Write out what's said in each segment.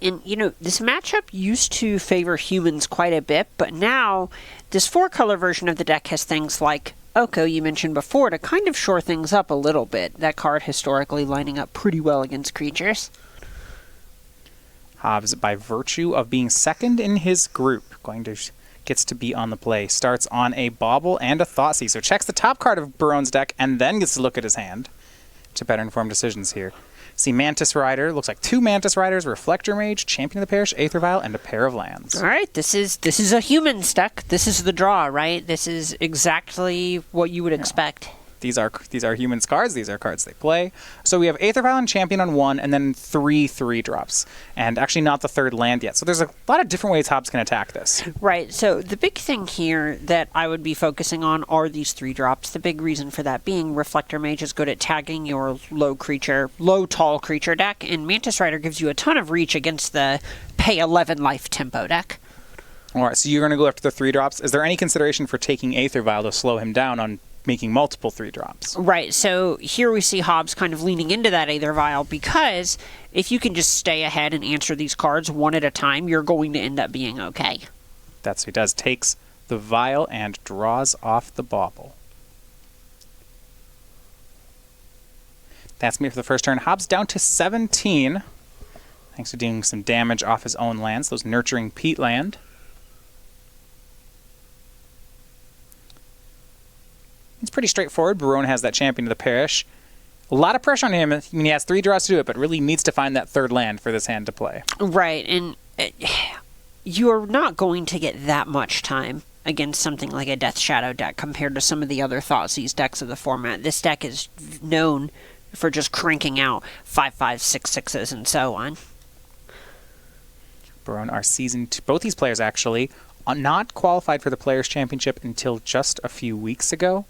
and this matchup used to favor humans quite a bit, but now this 4-color version of the deck has things like Oko, you mentioned before, to kind of shore things up a little bit. That card historically lining up pretty well against creatures. Hobbs, by virtue of being second in his group, gets to be on the play. Starts on a Bauble and a Thoughtseize. So checks the top card of Barone's deck and then gets to look at his hand to better inform decisions here. See Mantis Rider. Looks like 2 Mantis Riders, Reflector Mage, Champion of the Parish, Aether Vial, and a pair of lands. All right, this is a human deck. This is the draw, right? This is exactly what you would expect. These are humans cards. These are cards they play. So we have Aether Vial and Champion on 1, and then 3 3-drops. And actually not the 3rd land yet. So there's a lot of different ways Hobbs can attack this. Right. So the big thing here that I would be focusing on are these 3-drops. The big reason for that being Reflector Mage is good at tagging your low tall creature deck, and Mantis Rider gives you a ton of reach against the pay 11 life tempo deck. All right, so you're going to go after the 3-drops. Is there any consideration for taking Aether Vial to slow him down on making multiple 3-drops? Right, so here we see Hobbs kind of leaning into that Aether Vial, because if you can just stay ahead and answer these cards one at a time, you're going to end up being okay. That's what he does. Takes the Vial and draws off the Bauble. That's me for the first turn. Hobbs down to 17. Thanks to doing some damage off his own lands. Those Nurturing Peatland. It's pretty straightforward. Barone has that Champion of the Parish. A lot of pressure on him. I mean, he has 3 draws to do it, but really needs to find that 3rd land for this hand to play. Right, and you're not going to get that much time against something like a Death Shadow deck compared to some of the other Thoughtseize decks of the format. This deck is known for just cranking out 5/5, 6/6s, and so on. Barone, our Season 2. Both these players, actually, are not qualified for the Players' Championship until just a few weeks ago.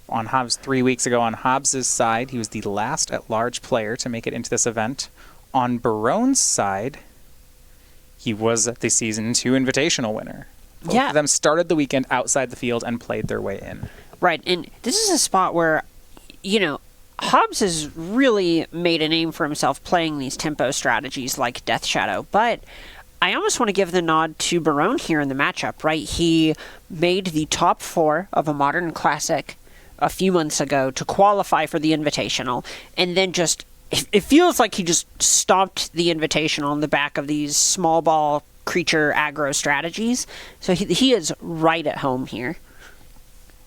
On Hobbs, 3 weeks ago, on Hobbs' side, he was the last at-large player to make it into this event. On Barone's side, he was the Season 2 Invitational winner. Both of them started the weekend outside the field and played their way in. Right, and this is a spot where, Hobbs has really made a name for himself playing these tempo strategies like Death Shadow, but I almost want to give the nod to Barone here in the matchup, right? He made the top 4 of a Modern Classic a few months ago to qualify for the Invitational, and then it feels like he just stomped the Invitational on the back of these small ball creature aggro strategies. So he is right at home here.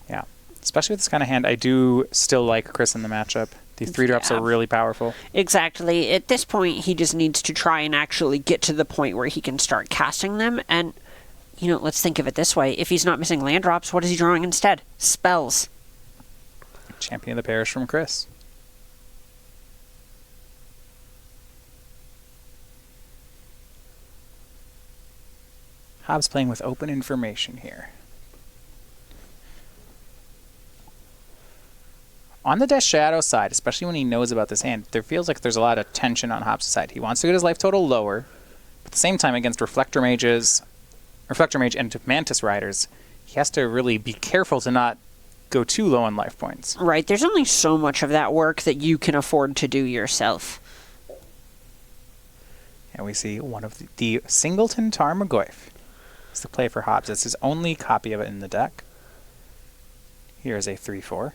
Yeah, especially with this kind of hand. I do still like Chris in the matchup. These 3-drops are really powerful. Exactly. At this point, he just needs to try and actually get to the point where he can start casting them. And, let's think of it this way. If he's not missing land drops, what is he drawing instead? Spells. Champion of the Parish from Chris. Hobbs playing with open information here. On the Death Shadow side, especially when he knows about this hand, there feels like there's a lot of tension on Hobbs' side. He wants to get his life total lower, but at the same time, against Reflector Mage and Mantis Riders, he has to really be careful to not go too low on life points. Right, there's only so much of that work that you can afford to do yourself. And we see one of the Singleton Tarmogoyf. It's the play for Hobbs. It's his only copy of it in the deck. Here is a 3/4.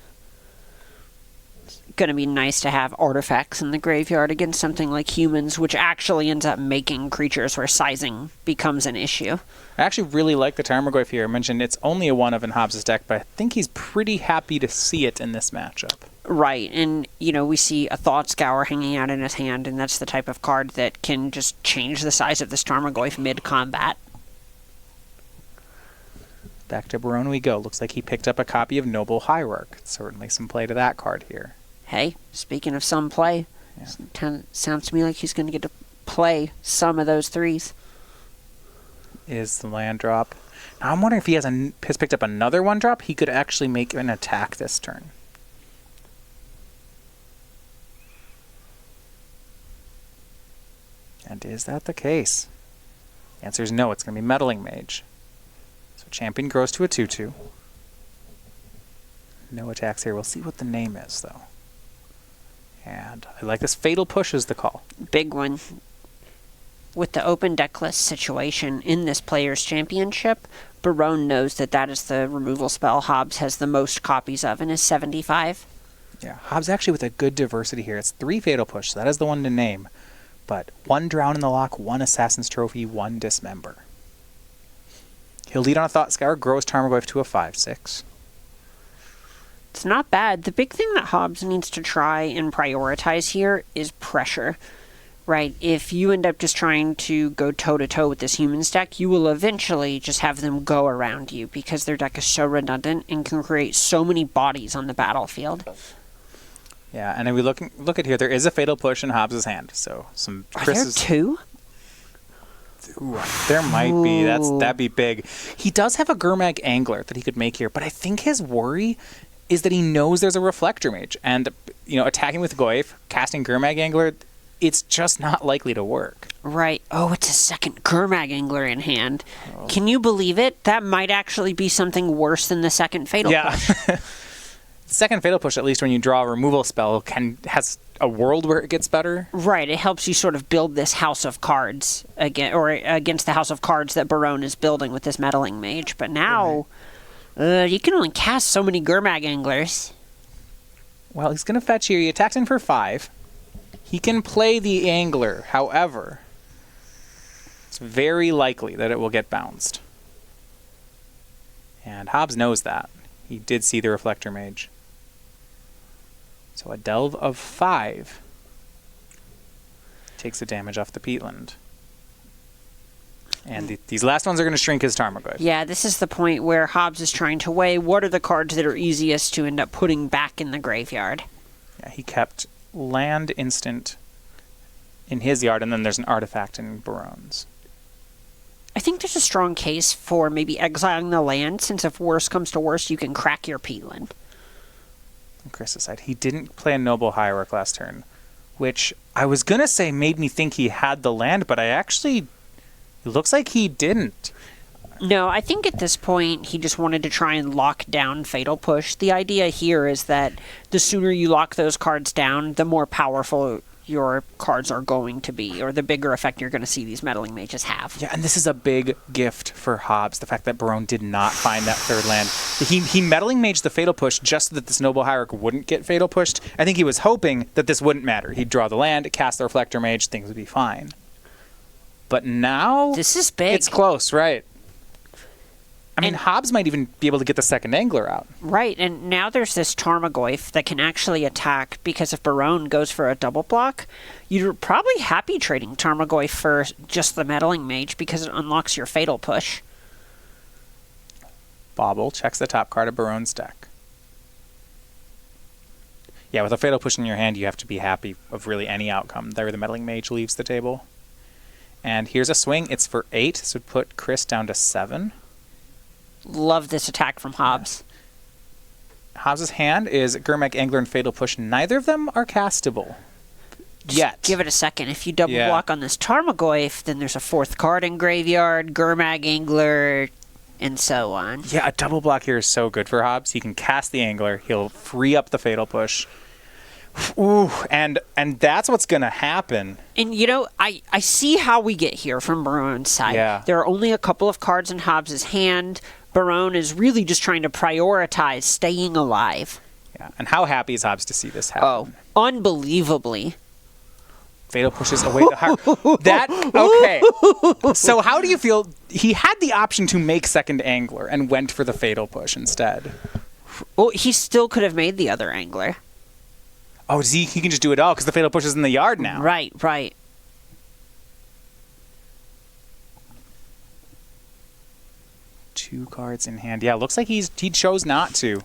Going to be nice to have artifacts in the graveyard against something like humans, which actually ends up making creatures where sizing becomes an issue. I actually really like the Tarmogoyf here. I mentioned it's only a 1 of in Hobbs' deck, but I think he's pretty happy to see it in this matchup. Right, and, we see a Thought Scour hanging out in his hand, and that's the type of card that can just change the size of this Tarmogoyf mid-combat. Back to Barone we go. Looks like he picked up a copy of Noble Hierarch. Certainly some play to that card here. Hey, speaking of some play, sounds to me like he's going to get to play some of those 3s. Is the land drop. Now I'm wondering if he has picked up another 1-drop, he could actually make an attack this turn. And is that the case? The answer is no, it's going to be Meddling Mage. So Champion grows to a 2/2. No attacks here. We'll see what the name is, though. And I like this. Fatal Push is the call. Big one. with the open decklist situation in this Players' Championship, Barone knows that that is the removal spell Hobbs has the most copies of in his 75. Yeah, Hobbs actually with a good diversity here. It's 3 Fatal Push, so that is the one to name. But 1 Drown in the Lock, 1 Assassin's Trophy, 1 Dismember. He'll lead on a Thought Scour, grow his Tarmogoyf to a 5/6. It's not bad. The big thing that Hobbs needs to try and prioritize here is pressure, right? If you end up just trying to go toe-to-toe with this Humans deck, you will eventually just have them go around you because their deck is so redundant and can create so many bodies on the battlefield. Yeah, and if we look at here, there is a Fatal Push in Hobbs' hand. So some Are there 2? Ooh, there might be. That'd be big. He does have a Gurmag Angler that he could make here, but I think his worry is that he knows there's a Reflector Mage, and attacking with Goyf, casting Gurmag Angler, it's just not likely to work. Right. Oh, it's a second Gurmag Angler in hand. Oh. Can you believe it? That might actually be something worse than the second Fatal Push. Second Fatal Push, at least when you draw a removal spell, has a world where it gets better. Right, it helps you sort of build this house of cards against the house of cards that Barone is building with this Meddling Mage. But now, you can only cast so many Gurmag Anglers. Well, he's going to fetch here. He attacks in for 5. He can play the Angler, however, it's very likely that it will get bounced. And Hobbs knows that. He did see the Reflector Mage. So a Delve of 5 takes the damage off the Peatland. And these last ones are going to shrink his Tarmogoyf. Yeah, this is the point where Hobbs is trying to weigh what are the cards that are easiest to end up putting back in the graveyard. Yeah, he kept land instant in his yard, and then there's an artifact in Barone's. I think there's a strong case for maybe exiling the land, since if worse comes to worse, you can crack your Peatland. On Chris's side, he didn't play a Noble Hierarch last turn, which I was going to say made me think he had the land, but it looks like he didn't. No, I think at this point he just wanted to try and lock down Fatal Push. The idea here is that the sooner you lock those cards down, the more powerful your cards are going to be, or the bigger effect you're going to see these Meddling Mages have. Yeah, and this is a big gift for Hobbs, the fact that Barone did not find that third land. He Meddling Maged the Fatal Push just so that this Noble Hierarch wouldn't get Fatal Pushed. I think he was hoping that this wouldn't matter. He'd draw the land, cast the Reflector Mage, things would be fine. But now... This is big. It's close, right? I mean, Hobbs might even be able to get the second Angler out. Right, and now there's this Tarmogoyf that can actually attack, because if Barone goes for a double block, you're probably happy trading Tarmogoyf for just the Meddling Mage because it unlocks your Fatal Push. Bauble checks the top card of Barone's deck. Yeah, with a Fatal Push in your hand, you have to be happy of really any outcome. There, the Meddling Mage leaves the table. And here's a swing. It's for 8, so put Chris down to 7. Love this attack from Hobbs. Hobbs' hand is Gurmag Angler and Fatal Push. Neither of them are castable yet. Give it a second. If you double block on this Tarmogoyf, then there's a 4th card in graveyard, Gurmag Angler, and so on. Yeah, a double block here is so good for Hobbs. He can cast the Angler. He'll free up the Fatal Push. Ooh, and that's what's going to happen. And, I see how we get here from Barone's side. Yeah. There are only a couple of cards in Hobbs' hand. Barone is really just trying to prioritize staying alive. Yeah, and how happy is Hobbs to see this happen? Oh, unbelievably. Fatal Pushes away the heart. Okay. So how do you feel? He had the option to make second Angler and went for the Fatal Push instead. Well, he still could have made the other Angler. Oh, he can just do it all because the Fatal Push is in the yard now. Right. 2 cards in hand. Yeah, looks like he chose not to.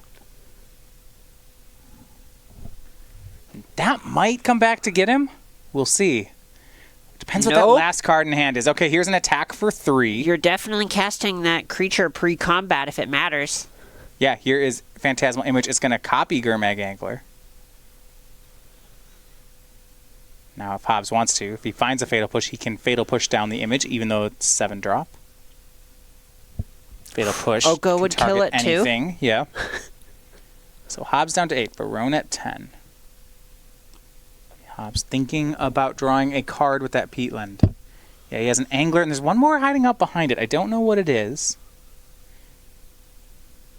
That might come back to get him. We'll see. Depends what that last card in hand is. Okay, here's an attack for 3. You're definitely casting that creature pre-combat if it matters. Yeah, here is Phantasmal Image. It's going to copy Gurmag Angler. Now, if Hobbs wants to, if he finds a Fatal Push, he can Fatal Push down the image, even though it's 7 drop. Fatal Push. Oko would kill it anything. Too. Yeah. So Hobbs down to 8, Barone at 10. Hobbs thinking about drawing a card with that Peatland. Yeah, he has an Angler, and there's one more hiding out behind it. I don't know what it is.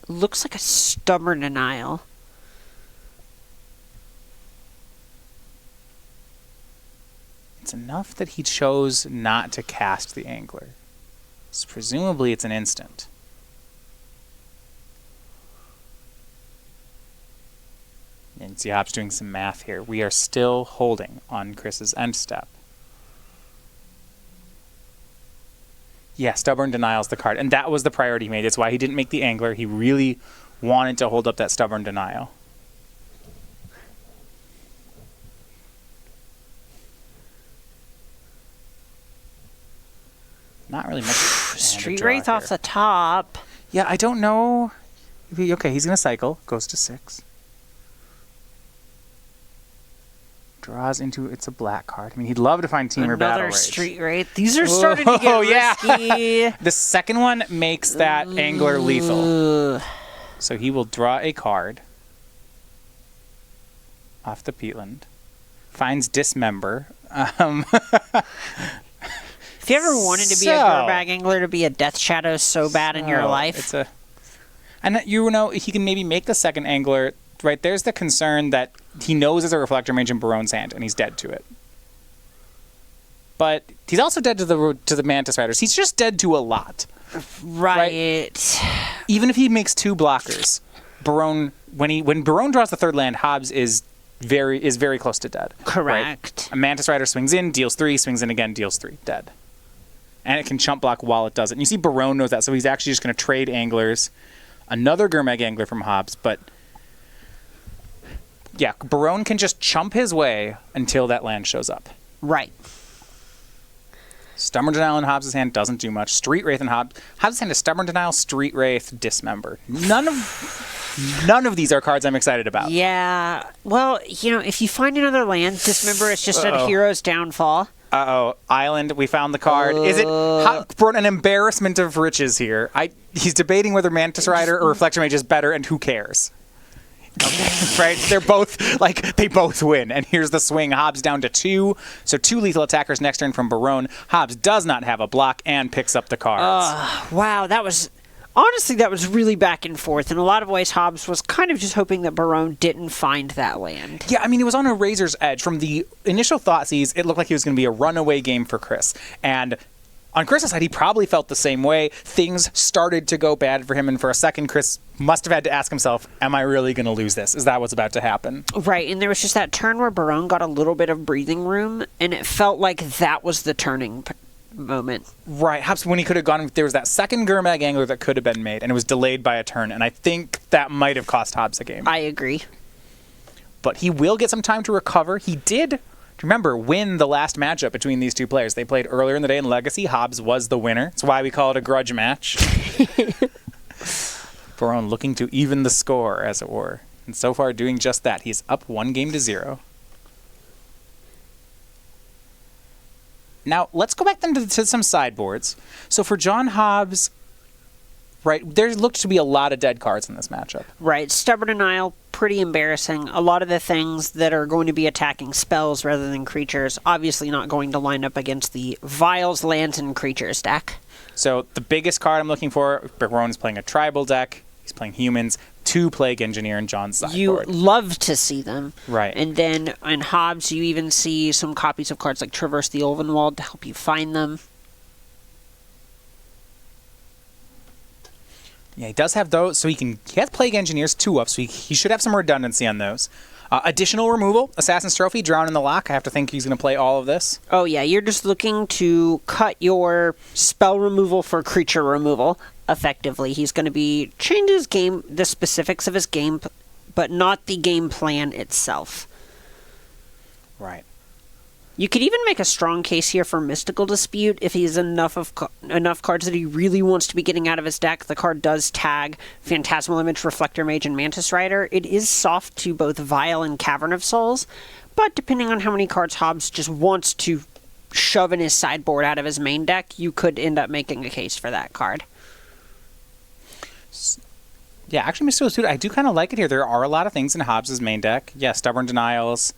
Looks like a Stubborn Denial. It's enough that he chose not to cast the Angler. So presumably it's an instant. And see Hobbs doing some math here. We are still holding on Chris's end step. Yeah, Stubborn Denial's the card. And that was the priority he made. That's why he didn't make the Angler. He really wanted to hold up that Stubborn Denial. Not really much. Street Wraith off the top. Yeah, I don't know. Okay, he's going to cycle. Goes to 6. Draws into, it's a black card. I mean, he'd love to find Teamer Battle Rage. Another Street Wraith. These are starting to get risky. The second one makes that Angler lethal. So he will draw a card off the peatland. Finds Dismember. If you ever wanted to be a Gurbag Angler, to be a Death Shadow so bad in your life. And you know, he can maybe make the second Angler. Right, there's the concern that he knows there's a Reflector Mage in Barone's hand, and he's dead to it. But he's also dead to the Mantis Riders. He's just dead to a lot. Right. Even if he makes 2 blockers, Barone, when Barone draws the third land, Hobbs is very close to dead. Correct. Right? A Mantis Rider swings in, deals 3, swings in again, deals 3, dead. And it can chump block while it does it. And you see Barone knows that, so he's actually just going to trade Anglers. Another Gurmag Angler from Hobbs, but yeah, Barone can just chump his way until that land shows up. Right. Stubborn Denial in Hobbs' hand doesn't do much. Street Wraith in Hobbs' hand is Stubborn Denial, Street Wraith, Dismember. None of these are cards I'm excited about. Yeah. Well, you know, if you find another land, Dismember is just a hero's downfall. Uh-oh. Island, we found the card. Is it an embarrassment of riches here? He's debating whether Mantis Rider or Reflector Mage is better, and who cares? Right? They're both, they both win. And here's the swing. Hobbs down to 2. So 2 lethal attackers next turn from Barone. Hobbs does not have a block and picks up the cards. Wow, that was really back and forth. In a lot of ways, Hobbs was kind of just hoping that Barone didn't find that land. Yeah, I mean, it was on a razor's edge. From the initial Thoughtseize, it looked like it was going to be a runaway game for Chris. And on Chris's side, he probably felt the same way. Things started to go bad for him, and for a second, Chris must have had to ask himself, am I really going to lose this? Is that what's about to happen? Right, and there was just that turn where Barone got a little bit of breathing room, and it felt like that was the turning moment. Right, perhaps when he could have gone, there was that second Gurmag Angler that could have been made, and it was delayed by a turn, and I think that might have cost Hobbs a game. I agree. But he will get some time to recover. He did, remember, win the last matchup between these two players. They played earlier in the day in Legacy. Hobbs was the winner. That's why we call it a grudge match. Barone looking to even the score, as it were. And so far doing just that. He's up 1-0. Now, let's go back then to some sideboards. So for John Hobbs, right, there looked to be a lot of dead cards in this matchup. Right, Stubborn Denial, pretty embarrassing. A lot of the things that are going to be attacking spells rather than creatures, obviously not going to line up against the Vials, Lands, and Creatures deck. So the biggest card I'm looking for, Barone's playing a tribal deck. He's playing humans. 2 Plague Engineer in John's sideboard. You love to see them. Right. And then in Hobbs, you even see some copies of cards like Traverse the Ulvenwald to help you find them. Yeah, he does have those, so he has Plague Engineers 2 up, so he should have some redundancy on those. Additional removal, Assassin's Trophy, Drown in the Lock. I have to think he's going to play all of this. Oh yeah, you're just looking to cut your spell removal for creature removal. Effectively, he's going to be change his game, the specifics of his game, but not the game plan itself. Right. You could even make a strong case here for Mystical Dispute if he has enough cards that he really wants to be getting out of his deck. The card does tag Phantasmal Image, Reflector Mage, and Mantis Rider. It is soft to both Vial and Cavern of Souls, but depending on how many cards Hobbs just wants to shove in his sideboard out of his main deck, you could end up making a case for that card. Yeah, actually, Mystical Dispute, I do kind of like it here. There are a lot of things in Hobbs' main deck. Yeah, Stubborn Denials.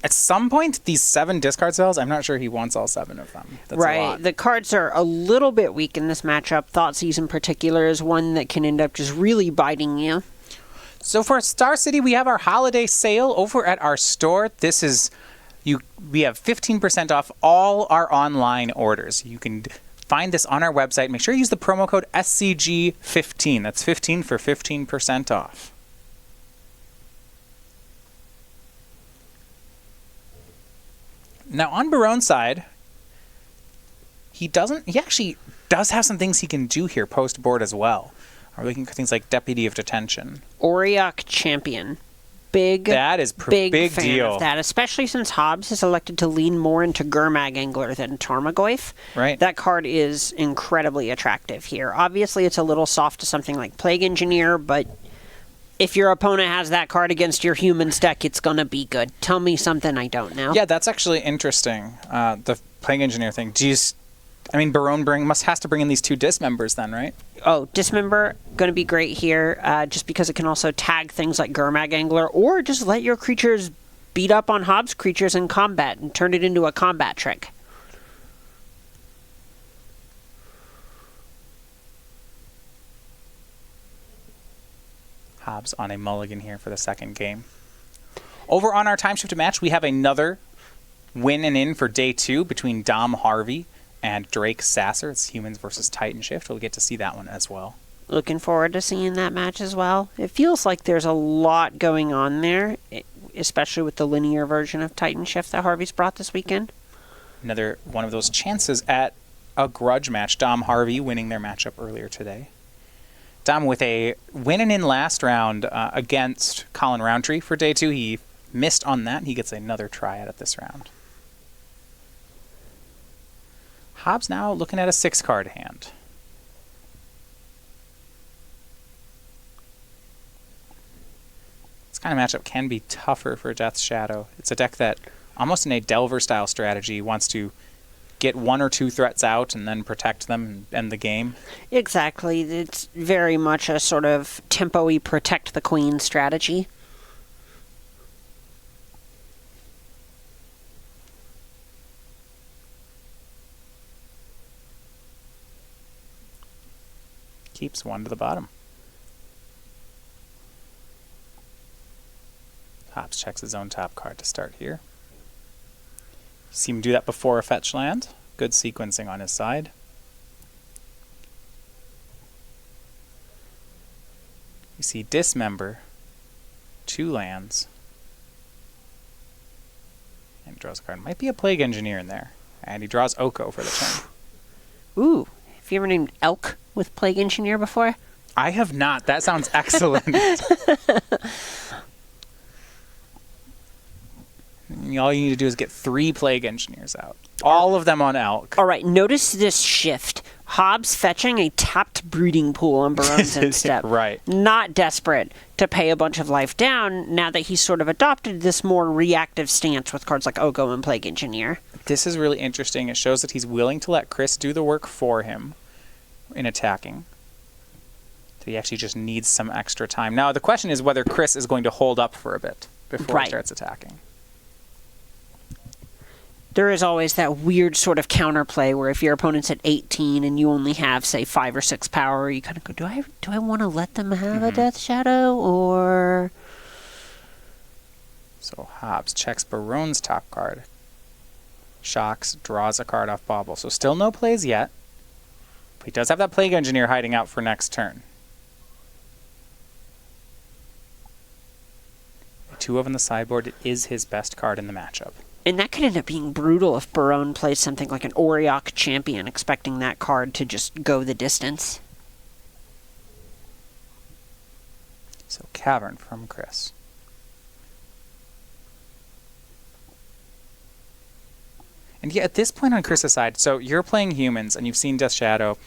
At some point, these 7 discard spells, I'm not sure he wants all 7 of them. That's a lot. The cards are a little bit weak in this matchup. Thoughtseize in particular is one that can end up just really biting you. So for Star City, we have our holiday sale over at our store. This is we have 15% off all our online orders. You can find this on our website. Make sure you use the promo code SCG15. That's 15 for 15% off. Now on Barone's side, he actually does have some things he can do here post board as well. We're looking at things like Deputy of Detention. Auriok Champion. That is big fan deal. of that, especially since Hobbs has elected to lean more into Gurmag Angler than Tormagoyf. Right. That card is incredibly attractive here. Obviously, it's a little soft to something like Plague Engineer, but if your opponent has that card against your humans deck, it's going to be good. Tell me something I don't know. Yeah, that's actually interesting. The Plague Engineer thing. Barone has to bring in these 2 Dismembers then, right? Oh, Dismember, going to be great here, just because it can also tag things like Gurmag Angler, or just let your creatures beat up on Hobbs creatures in combat and turn it into a combat trick. Hobbs on a mulligan here for the second game. Over on our time shifted match, we have another win and in for day 2 between Dom Harvey and Drake Sasser. It's Humans versus Titan Shift. We'll get to see that one as well. Looking forward to seeing that match as well. It feels like there's a lot going on there, especially with the linear version of Titan Shift that Harvey's brought this weekend. Another one of those chances at a grudge match. Dom Harvey winning their matchup earlier today. Dom with a win and in last round against Colin Roundtree for day 2. He missed on that. He gets another try at it this round. Hobbs now looking at a 6-card hand. This kind of matchup can be tougher for Death Shadow. It's a deck that, almost in a Delver-style strategy, wants to get 1 or 2 threats out and then protect them and end the game. Exactly. It's very much a sort of tempo-y protect the queen strategy. Keeps 1 to the bottom. Hobbs checks his own top card to start here. See him do that before a fetch land. Good sequencing on his side. You see Dismember, 2 lands, and draws a card. Might be a Plague Engineer in there. And he draws Oko for the turn. Ooh, have you ever named Elk with Plague Engineer before? I have not. That sounds excellent. All you need to do is get 3 Plague Engineers out. All of them on Elk. All right, notice this shift. Hobbs fetching a tapped breeding pool on Barone's instep. Right. Not desperate to pay a bunch of life down now that he's sort of adopted this more reactive stance with cards like Oko and Plague Engineer. This is really interesting. It shows that he's willing to let Chris do the work for him in attacking. That he actually just needs some extra time. Now, the question is whether Chris is going to hold up for a bit before he starts attacking. There is always that weird sort of counterplay where if your opponent's at 18 and you only have, say, 5 or 6 power, you kind of go, do I want to let them have a Death Shadow, or... So Hobbs checks Barone's top card. Shocks, draws a card off Bauble. So still no plays yet. But he does have that Plague Engineer hiding out for next turn. 2 of on the sideboard is his best card in the matchup. And that could end up being brutal if Barone plays something like an Auriok Champion, expecting that card to just go the distance. So Cavern from Chris. And yeah, at this point on Chris's side, so you're playing humans and you've seen Death Shadow.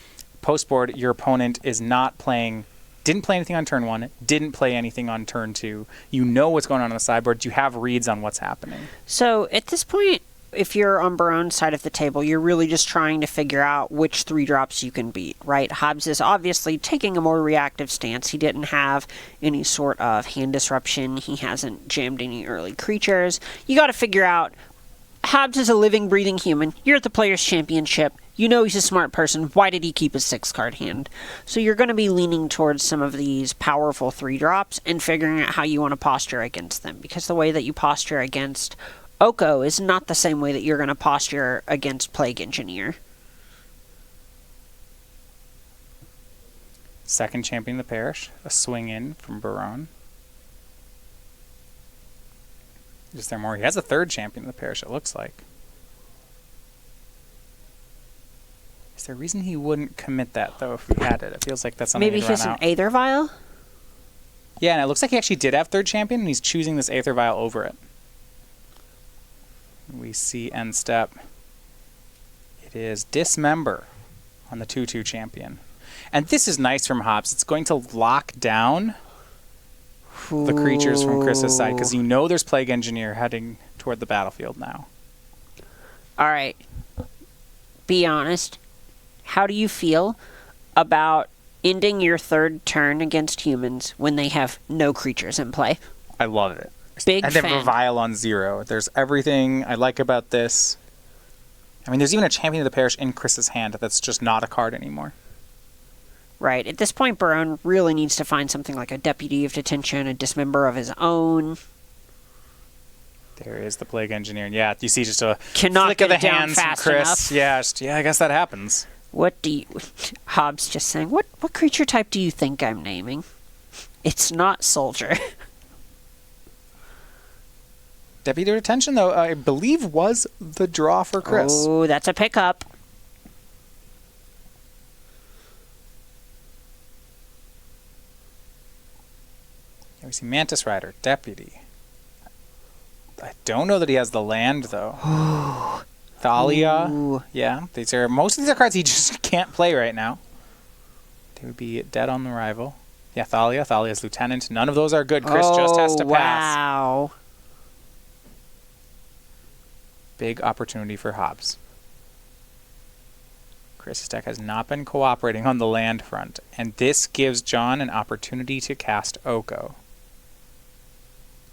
Post board, your opponent is not playing, didn't play anything on turn 1, didn't play anything on turn 2. You know what's going on the sideboard. You have reads on what's happening. So at this point, if you're on Barone's side of the table, you're really just trying to figure out which 3-drops you can beat, right? Hobbs is obviously taking a more reactive stance. He didn't have any sort of hand disruption. He hasn't jammed any early creatures. You got to figure out, Hobbs is a living, breathing human. You're at the Players' Championship. You know he's a smart person. Why did he keep his 6-card hand? So you're going to be leaning towards some of these powerful 3-drops and figuring out how you want to posture against them. Because the way that you posture against Oko is not the same way that you're going to posture against Plague Engineer. Second champion of the parish, a swing in from Barone. Is there more? He has a third champion of the parish, it looks like. Is there a reason he wouldn't commit that, though, if he had it? It feels like that's something Maybe he'd run he's an out. Aether Vial? Yeah, and it looks like he actually did have third champion, and he's choosing this Aether Vial over it. We see end step. It is Dismember on the 2/2 champion. And this is nice from Hobbs. It's going to lock down the creatures from Chris's side, because you know there's Plague Engineer heading toward the battlefield now. All right. Be honest. How do you feel about ending your third turn against humans when they have no creatures in play? I love it. Big and then fan. Revile on 0. There's everything I like about this. I mean, there's even a champion of the parish in Chris's hand that's just not a card anymore. Right. At this point, Barone really needs to find something like a Deputy of Detention, a Dismember of his own. There is the Plague Engineer. And yeah, you see just a Cannot flick get of the it down hands fast from Chris. enough. Yeah, I guess that happens. What do you... Hobbs just saying, what creature type do you think I'm naming? It's not Soldier. Deputy of Detention, though, I believe was the draw for Chris. Oh, that's a pickup. Here we see Mantis Rider, Deputy. I don't know that he has the land, though. Thalia. Ooh. Yeah, most of these are cards he just can't play right now. They would be dead on arrival. Yeah, Thalia. Thalia's Lieutenant. None of those are good. Chris just has to pass. Wow. Big opportunity for Hobbs. Chris's deck has not been cooperating on the land front, and this gives John an opportunity to cast Oko.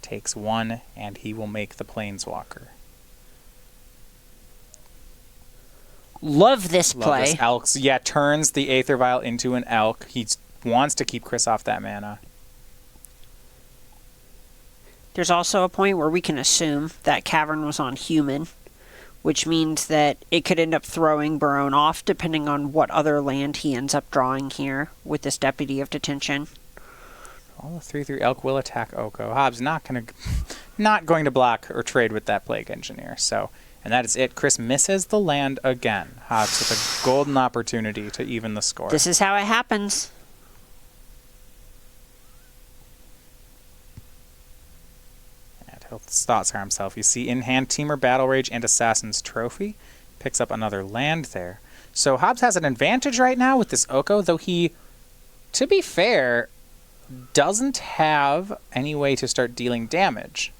Takes 1, and he will make the Planeswalker. Love this Love play. this elk. Yeah, turns the Aether Vial into an elk. He wants to keep Chris off that mana. There's also a point where we can assume that Cavern was on human, which means that it could end up throwing Barone off depending on what other land he ends up drawing here with this Deputy of Detention. All the 3/3 elk will attack Oko. Hobbs not going to block or trade with that Plague Engineer. So, and that is it. Chris misses the land again. Hobbs with a golden opportunity to even the score. This is how it happens. And he'll Thoughtscar himself. You see in hand Teamer, Battle Rage, and Assassin's Trophy. Picks up another land there. So Hobbs has an advantage right now with this Oko, though he, to be fair, doesn't have any way to start dealing damage.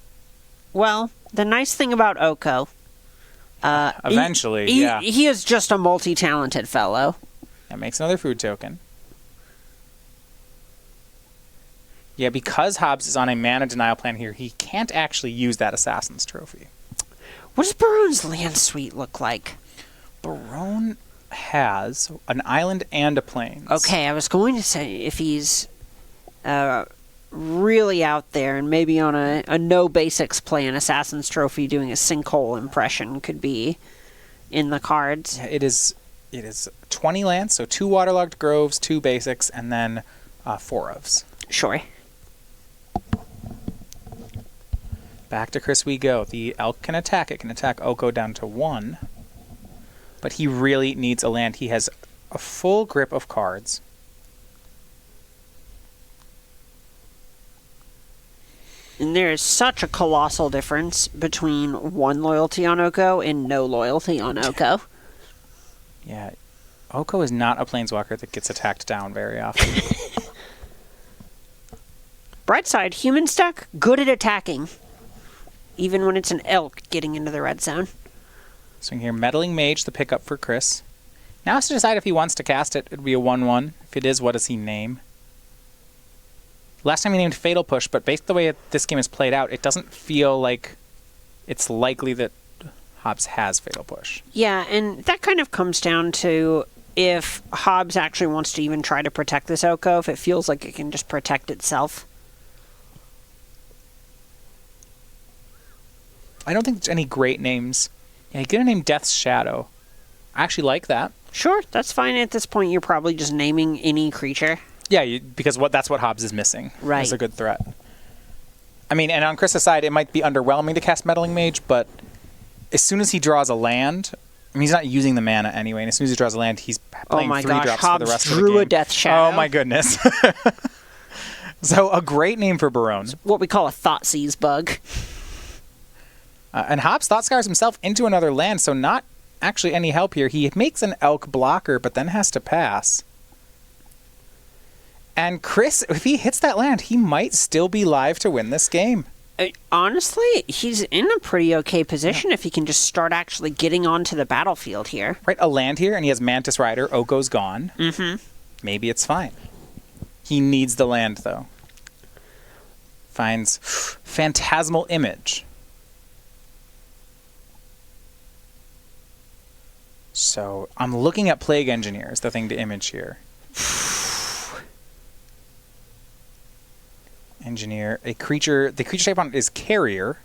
Well, the nice thing about Oko... Eventually, he, yeah. He is just a multi-talented fellow. That makes another food token. Yeah, because Hobbs is on a mana denial plan here, he can't actually use that Assassin's Trophy. What does Barone's land suite look like? Barone has an island and a plains. Okay, I was going to say if he's really out there and maybe on a no basics play, an Assassin's Trophy doing a sinkhole impression could be in the cards. Yeah, it is 20 lands, so 2 waterlogged groves, 2 basics, and then 4 ofs. Sure. Back to Chris we go. The elk can attack. It can attack Oko down to 1. But he really needs a land. He has a full grip of cards. And there is such a colossal difference between 1 loyalty on Oko and no loyalty on Oko. Yeah, Oko is not a planeswalker that gets attacked down very often. Bright side, human stack, good at attacking. Even when it's an elk getting into the red zone. Swing here, Meddling Mage, the pickup for Chris. Now has to decide if he wants to cast it. It would be a 1/1. If it is, what does he name? Last time he named Fatal Push, but based on the way this game is played out, it doesn't feel like it's likely that Hobbs has Fatal Push. Yeah, and that kind of comes down to if Hobbs actually wants to even try to protect this Oko, if it feels like it can just protect itself. I don't think there's any great names. Yeah, you get a name Death's Shadow. I actually like that. Sure, that's fine. At this point, you're probably just naming any creature. Yeah, because that's what Hobbs is missing. Right. It's a good threat. I mean, and on Chris's side, it might be underwhelming to cast Meddling Mage, but as soon as he draws a land, I mean, he's not using the mana anyway, and as soon as he draws a land, he's playing 3-drops for the rest of the game. Drew a Death Shadow. Oh my goodness. So a great name for Barone. It's what we call a Thoughtseize bug. And Hobbs Thoughtscars himself into another land, so not actually any help here. He makes an Elk blocker, but then has to pass. And Chris, if he hits that land, he might still be live to win this game. Honestly, he's in a pretty okay position if he can just start actually getting onto the battlefield here. Right, a land here, and he has Mantis Rider. Oko's gone. Mm-hmm. Maybe it's fine. He needs the land, though. Finds Phantasmal Image. So I'm looking at Plague Engineer as the thing to image here. Engineer, a creature. The creature type on it is Carrier.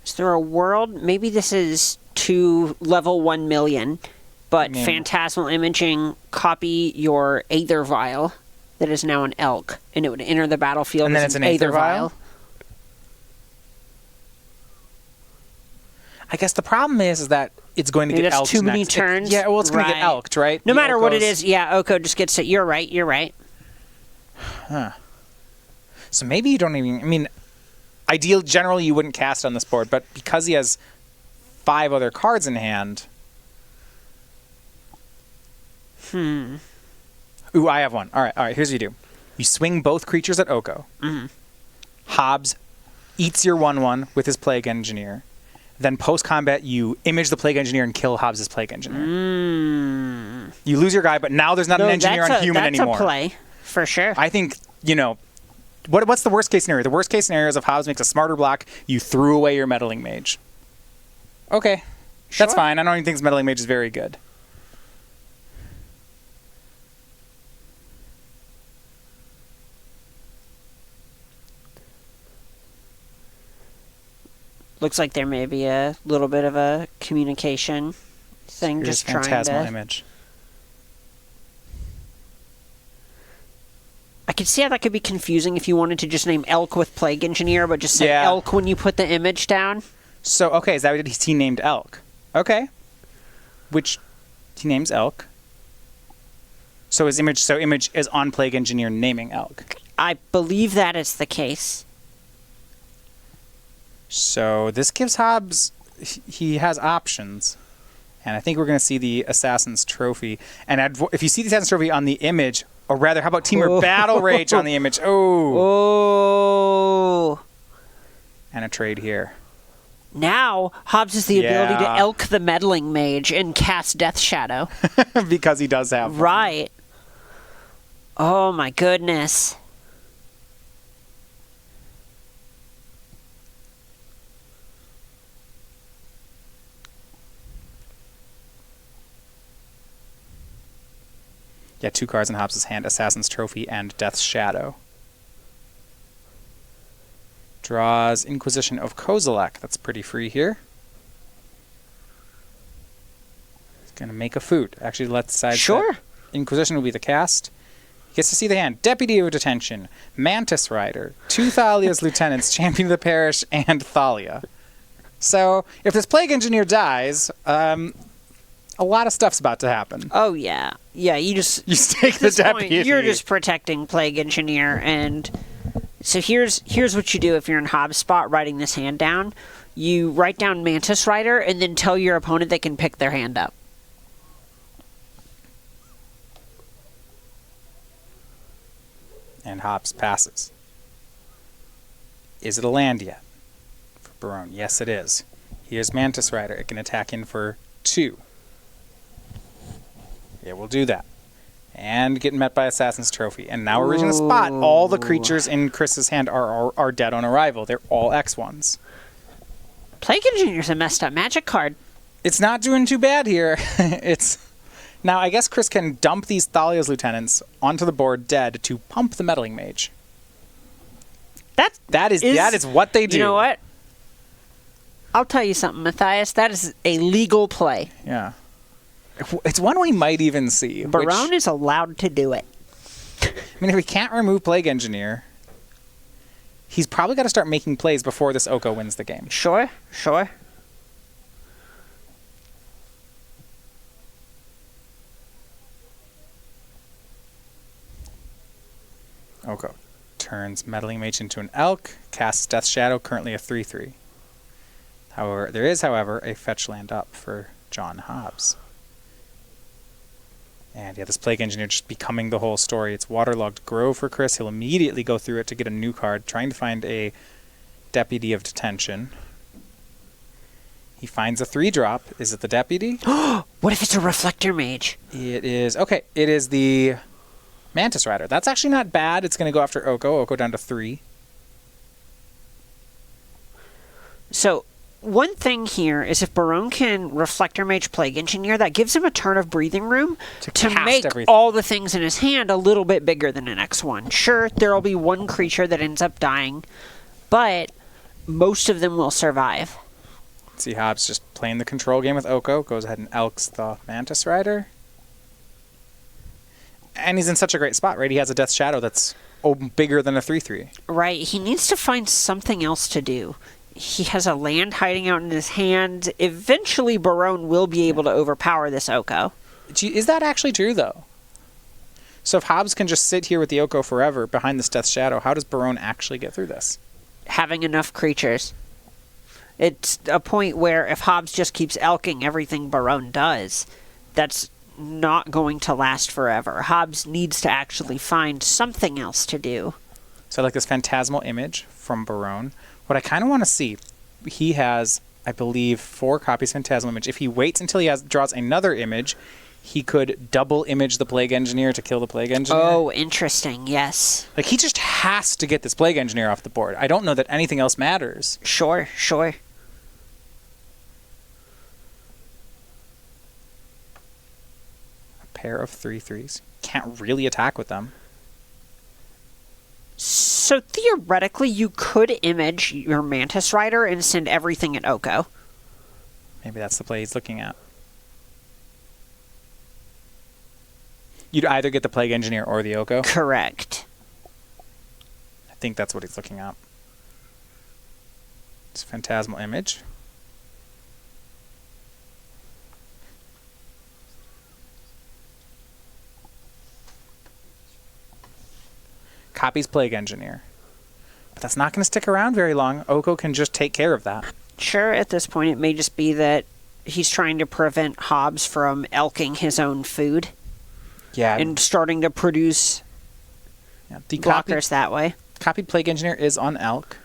Is there a world? Maybe this is to level 1 million, but Phantasmal Imaging, copy your Aether Vial that is now an Elk, and it would enter the battlefield and then as it's an Aether Vial? I guess the problem is that it's going to get elked too many next. turns. It's going to get elked, right? No matter what it is, yeah, Oko just gets it. You're right. Huh. So maybe you don't even... I mean, generally you wouldn't cast on this board, but because he has 5 other cards in hand... Ooh, I have one. All right, here's what you do. You swing both creatures at Oko. Mm-hmm. Hobbs eats your 1/1 with his Plague Engineer. Then post-combat, you image the Plague Engineer and kill Hobbs' Plague Engineer. You lose your guy, but now there's not an engineer on human anymore. That's a play, for sure. I think, what's the worst-case scenario? The worst-case scenario is if Hobbs makes a smarter block, you threw away your Meddling Mage. Okay, that's fine. I don't even think this Meddling Mage is very good. Looks like there may be a little bit of a communication thing. Here's just trying Phantasmal to... Image. I could see how that could be confusing if you wanted to just name Elk with Plague Engineer, but just say Elk when you put the image down. So, okay, is that what he named Elk? Okay. Which he names Elk. So image is on Plague Engineer naming Elk. I believe that is the case. So this gives Hobbs, he has options. And I think we're going to see the Assassin's Trophy. And if you see the Assassin's Trophy on the image, or rather, how about Temur Battle Rage on the image? Oh. And a trade here. Now, Hobbs has the ability to Elk the Meddling Mage and cast Death Shadow. Because he does have one. Right. Oh my goodness. Yeah, 2 cards in Hobbs' hand, Assassin's Trophy and Death's Shadow. Draws Inquisition of Kozilek. That's pretty free here. He's going to make a food. Actually, let's decide. Sure. Inquisition will be the cast. He gets to see the hand. Deputy of Detention, Mantis Rider, 2 Thalia's Lieutenants, Champion of the Parish, and Thalia. So, if this Plague Engineer dies, a lot of stuff's about to happen. Oh, yeah. Yeah, you stake the deputy. You're just protecting Plague Engineer, and so here's what you do if you're in Hobbs' spot writing this hand down. You write down Mantis Rider, and then tell your opponent they can pick their hand up. And Hobbs passes. Is it a land yet? For Barone, yes it is. Here's Mantis Rider. It can attack in for 2. Yeah, we'll do that. And get met by Assassin's Trophy. And now we're reaching a spot. All the creatures in Chris's hand are dead on arrival. They're all X1s. Plague Engineer's a messed up Magic card. It's not doing too bad here. Now, I guess Chris can dump these Thalia's Lieutenants onto the board dead to pump the Meddling Mage. That is what they do. You know what? I'll tell you something, Matthias. That is a legal play. Yeah. It's one we might even see. Barone is allowed to do it. I mean, if we can't remove Plague Engineer, he's probably got to start making plays before this Oko wins the game. Sure. Oko turns Meddling Mage into an Elk, casts Death Shadow, currently a 3/3. However, there is, a fetch land up for John Hobbs. And yeah, this Plague Engineer just becoming the whole story. It's Waterlogged Grove for Chris. He'll immediately go through it to get a new card, trying to find a Deputy of Detention. He finds a 3-drop. Is it the Deputy? What if it's a Reflector Mage? It is. Okay, it is the Mantis Rider. That's actually not bad. It's going to go after Oko. Oko down to 3. So, one thing here is if Barone can Reflector Mage Plague Engineer, that gives him a turn of breathing room to make everything. all the things in his hand a little bit bigger than an X1. Sure, there will be one creature that ends up dying, but most of them will survive. See Hobbs just playing the control game with Oko. Goes ahead and Elks the Mantis Rider. And he's in such a great spot, right? He has a Death Shadow that's bigger than a 3/3. Right, he needs to find something else to do. He has a land hiding out in his hand. Eventually, Barone will be able to overpower this Oko. Is that actually true, though? So if Hobbs can just sit here with the Oko forever behind this Death Shadow, how does Barone actually get through this? Having enough creatures. It's a point where if Hobbs just keeps elking everything Barone does, that's not going to last forever. Hobbs needs to actually find something else to do. So like this Phantasmal Image from Barone. What I kind of want to see, he has, I believe, 4 copies of Phantasmal Image. If he waits until he draws another image, he could double image the Plague Engineer to kill the Plague Engineer. Oh, interesting, yes. Like, he just has to get this Plague Engineer off the board. I don't know that anything else matters. Sure. A pair of 3/3s. Can't really attack with them. So theoretically, you could image your Mantis Rider and send everything at Oko. Maybe that's the play he's looking at. You'd either get the Plague Engineer or the Oko. Correct. I think that's what he's looking at. It's Phantasmal Image. Copies Plague Engineer. But that's not going to stick around very long. Oko can just take care of that. Sure, at this point it may just be that he's trying to prevent Hobbs from elking his own food. Yeah. And starting to produce blockers that way. Copied Plague Engineer is on Elk.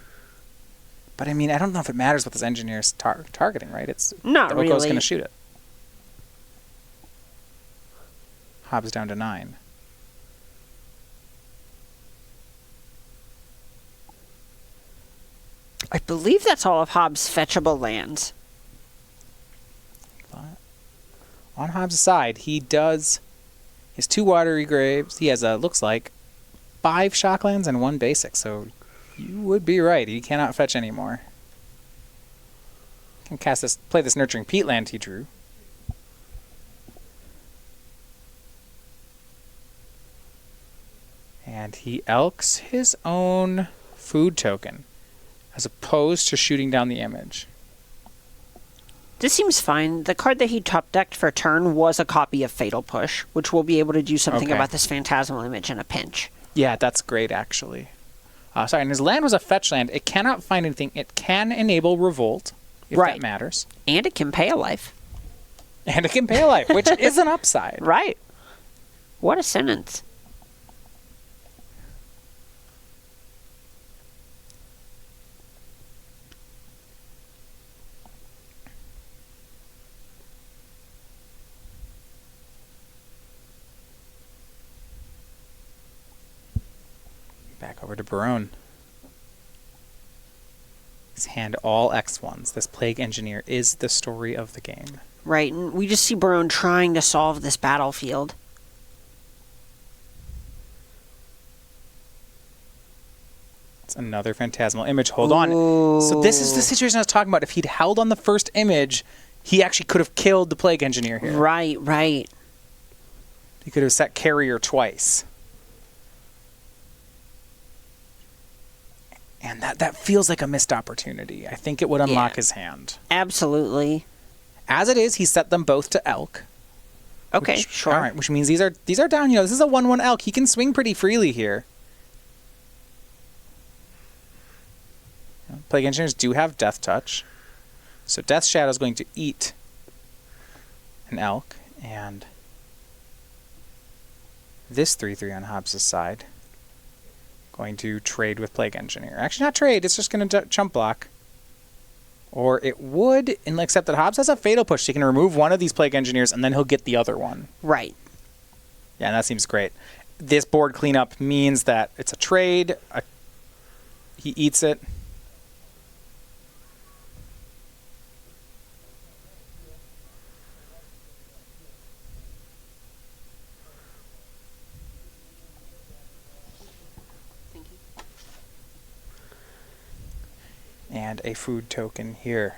But I mean, I don't know if it matters what this engineer's targeting, right? It's not the really. Oko's going to shoot it. Hobbs down to 9. I believe that's all of Hobbs' fetchable lands. But on Hobbs' side, he does his 2 Watery Graves. He has looks like 5 Shocklands and 1 basic. So you would be right. He cannot fetch anymore. Can play this Nurturing Peatland he drew. And he elks his own food token, as opposed to shooting down the image. This seems fine. The card that he top decked for turn was a copy of Fatal Push, which will be able to do something about this Phantasmal Image in a pinch. Yeah, that's great, actually. Sorry, and his land was a fetch land. It cannot find anything. It can enable Revolt, if that matters. And it can pay a life. And it can pay a life, which is an upside. Right. What a sentence. Back over to Barone. His hand all X1s. This Plague Engineer is the story of the game. Right, and we just see Barone trying to solve this battlefield. It's another Phantasmal Image. Hold on. Ooh. So this is the situation I was talking about. If he'd held on the first image, he actually could have killed the Plague Engineer here. Right, right. He could have set Carrier twice. And that feels like a missed opportunity. I think it would unlock his hand. Absolutely. As it is, he set them both to Elk. Okay, sure. All right, which means these are down. You know, this is a 1/1 Elk. He can swing pretty freely here. Plague Engineers do have Death Touch. So Death Shadow is going to eat an Elk. And this 3/3 on Hobbs' side. Going to trade with Plague Engineer. Actually, not trade. It's just going to chump block. Or it would, except that Hobbs has a Fatal Push. So he can remove one of these Plague Engineers, and then he'll get the other one. Right. Yeah, and that seems great. This board cleanup means that it's a trade. He eats it. And a food token here.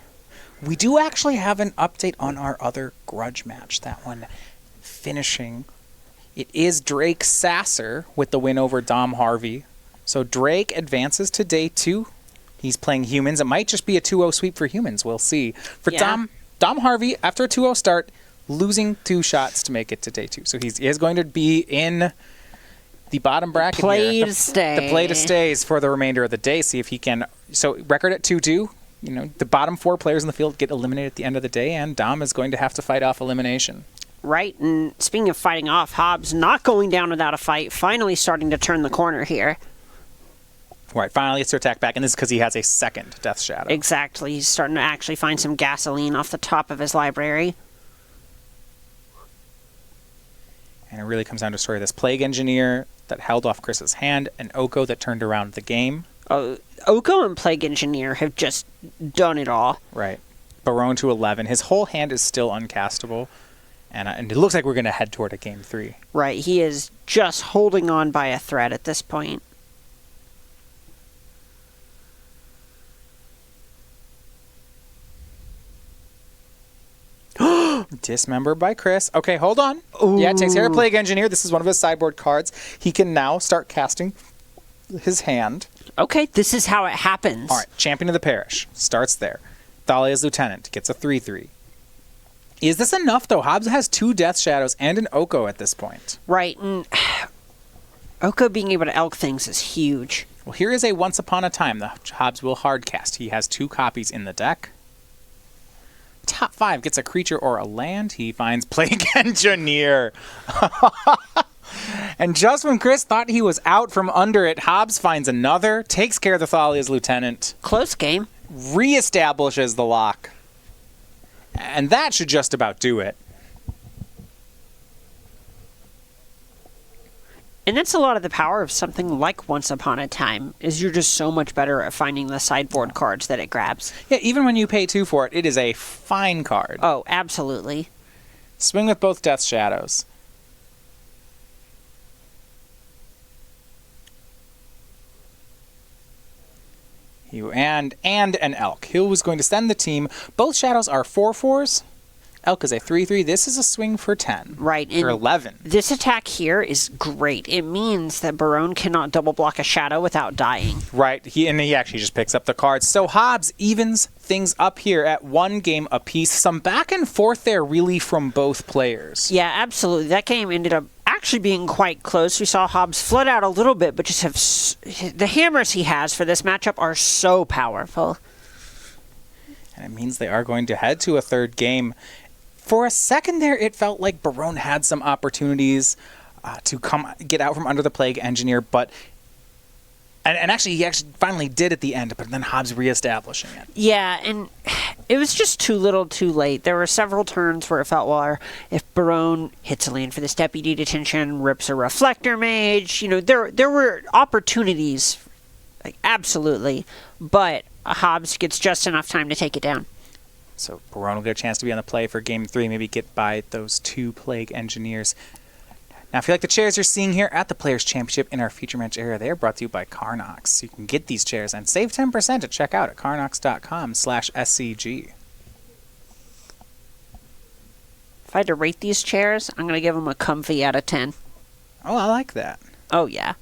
We do actually have an update on our other grudge match. That one finishing. It is Drake Sasser with the win over Dom Harvey. So Drake advances to day 2. He's playing humans. It might just be a 2-0 sweep for humans. We'll see. For Dom Harvey, after a 2-0 start, losing 2 shots to make it to day 2. So he is going to be in the bottom bracket here. The play to stays for the remainder of the day. See if he can. So record at 2-2. You know, the bottom 4 players in the field get eliminated at the end of the day, and Dom is going to have to fight off elimination. Right, and speaking of fighting off, Hobbs not going down without a fight, finally starting to turn the corner here. Right, finally it's to attack back, and this is because he has a second Death Shadow. Exactly, he's starting to actually find some gasoline off the top of his library. And it really comes down to a story of this Plague Engineer that held off Chris's hand, and Oko that turned around the game. Oko and Plague Engineer have just done it all. Right. Barone to 11. His whole hand is still uncastable, and it looks like we're going to head toward a game 3. Right, he is just holding on by a thread at this point. Dismembered by Chris. Okay, hold on. Ooh. Yeah, it takes care of Plague Engineer. This is one of his sideboard cards. He can now start casting his hand. Okay, this is how it happens. All right, Champion of the Parish starts there. Thalia's Lieutenant gets a 3/3. Is this enough, though? Hobbs has 2 Death Shadows and an Oko at this point. Right, and Oko being able to Elk things is huge. Well, here is a Once Upon a Time. The Hobbs will hardcast. He has 2 copies in the deck. Top 5 gets a creature or a land. He finds Plague Engineer. And just when Chris thought he was out from under it, Hobbs finds another, takes care of the Thalia's Lieutenant. Close game. Reestablishes the lock. And that should just about do it. And that's a lot of the power of something like Once Upon a Time, is you're just so much better at finding the sideboard cards that it grabs. Yeah, even when you pay 2 for it, it is a fine card. Oh, absolutely. Swing with both Death Shadows. And an Elk. He was going to send the team. Both Shadows are 4/4s. Elk is a 3/3. This is a swing for 10. Right. Or 11. This attack here is great. It means that Barone cannot double block a shadow without dying. Right. He actually just picks up the cards. So Hobbs evens things up here at 1 game apiece. Some back and forth there really from both players. Yeah, absolutely. That game ended up actually being quite close. We saw Hobbs flood out a little bit, but just have the hammers he has for this matchup are so powerful. And it means they are going to head to a 3rd game. For a second there, it felt like Barone had some opportunities to get out from under the Plague Engineer, but And actually, he actually finally did at the end, but then Hobbs reestablishing it. Yeah, and it was just too little too late. There were several turns where it felt, well, if Barone hits a land for this deputy detention, rips a reflector mage, there were opportunities, like, absolutely, but Hobbs gets just enough time to take it down. So Barone will get a chance to be on the play for Game 3, maybe get by those 2 Plague Engineers. Now, if you like the chairs you're seeing here at the Players' Championship in our feature match area, they are brought to you by Carnox. So you can get these chairs and save 10% at checkout at carnox.com/SCG. If I had to rate these chairs, I'm going to give them a comfy out of 10. Oh, I like that. Oh, yeah.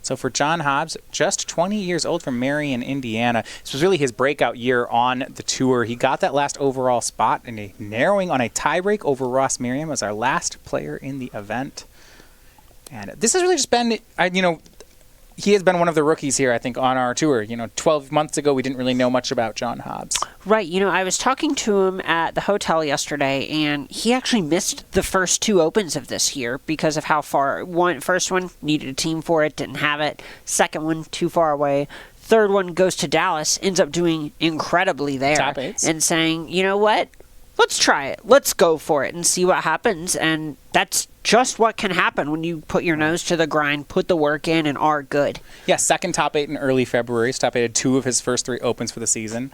So for John Hobbs, just 20 years old from Marion, Indiana. This was really his breakout year on the tour. He got that last overall spot in a narrowing on a tiebreak over Ross Merriam as our last player in the event. And this has really just been, he has been one of the rookies here, I think, on our tour. 12 months ago, we didn't really know much about John Hobbs. Right. I was talking to him at the hotel yesterday, and he actually missed the first 2 opens of this year because of how far. First one, needed a team for it, didn't have it. Second one, too far away. Third one goes to Dallas, ends up doing incredibly there. Top 8s. And saying, you know what? Let's try it. Let's go for it and see what happens. And that's just what can happen when you put your nose to the grind, put the work in, and are good. Yeah, second top 8 in early February. So top 8 had 2 of his first 3 opens for the season.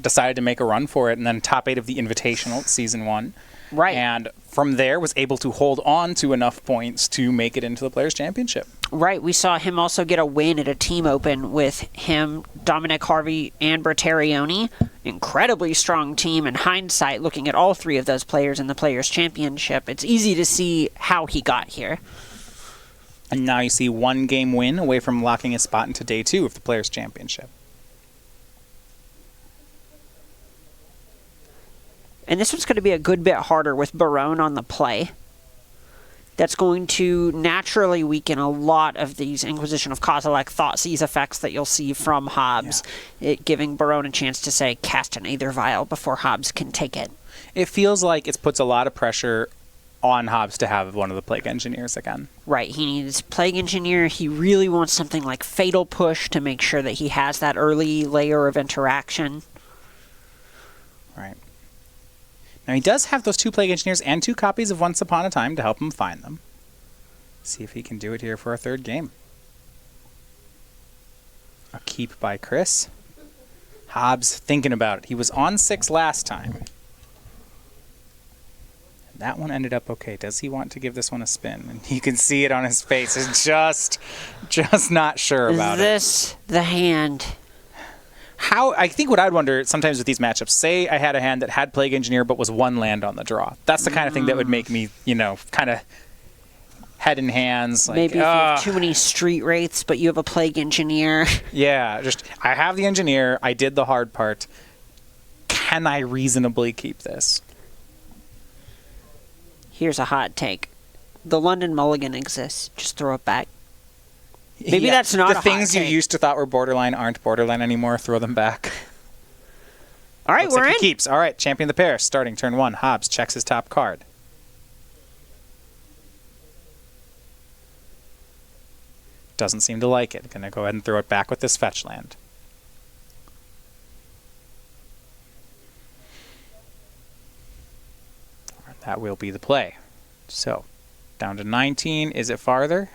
Decided to make a run for it, and then top 8 of the Invitational season 1. Right. And from there was able to hold on to enough points to make it into the Players' Championship. Right. We saw him also get a win at a team open with him, Dominic Harvey, and Bertarioni. Incredibly strong team in hindsight, looking at all 3 of those players in the Players' Championship. It's easy to see how he got here. And now you see 1 game win away from locking his spot into day 2 of the Players' Championship. And this one's going to be a good bit harder with Barone on the play. That's going to naturally weaken a lot of these Inquisition of Kozilek Thoughtseize effects that you'll see from Hobbs, it giving Barone a chance to, say, cast an Aether Vial before Hobbs can take it. It feels like it puts a lot of pressure on Hobbs to have one of the Plague Engineers again. Right, he needs Plague Engineer. He really wants something like Fatal Push to make sure that he has that early layer of interaction. Right. Now, he does have those 2 Plague Engineers and 2 copies of Once Upon a Time to help him find them. See if he can do it here for a 3rd game. A keep by Chris. Hobbs thinking about it. He was on 6 last time. That one ended up okay. Does he want to give this one a spin? And you can see it on his face. He's just not sure about it. Is this the hand? I think what I'd wonder sometimes with these matchups, say I had a hand that had Plague Engineer but was 1 land on the draw. That's the kind of thing that would make me, kind of head in hands. Like, maybe if you have too many Street Wraiths, but you have a Plague Engineer. Yeah, I have the Engineer. I did the hard part. Can I reasonably keep this? Here's a hot take. The London Mulligan exists. Just throw it back. Maybe that's not the a hot things you take. used to thought were borderline aren't borderline anymore. Throw them back. All right, we're in. He keeps. All right, Champion of the Pair. Starting turn 1. Hobbs checks his top card. Doesn't seem to like it. Gonna go ahead and throw it back with this fetch land. All right, that will be the play. So, down to 19. Is it farther?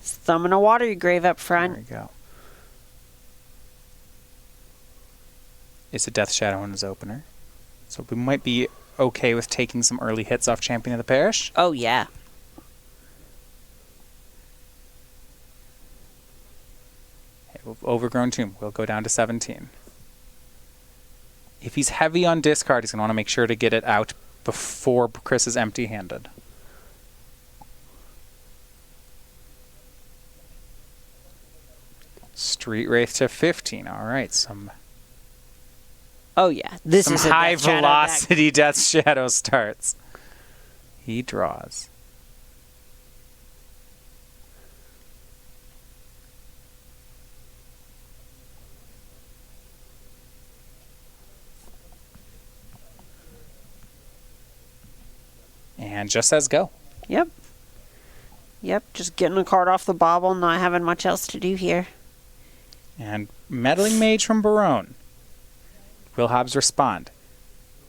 Thumb in a watery grave up front. There we go. It's a Death Shadow in his opener. So we might be okay with taking some early hits off Champion of the Parish. Oh, yeah. Overgrown Tomb will go down to 17. If he's heavy on discard, he's going to want to make sure to get it out before Chris is empty-handed. Street Wraith to 15. All right, some Oh yeah, this is some a high Death Shadow velocity Death Shadow starts. He draws. And just says go. Yep. Yep, just getting a card off the bobble, not having much else to do here. And Meddling Mage from Barone. Will Hobbs respond?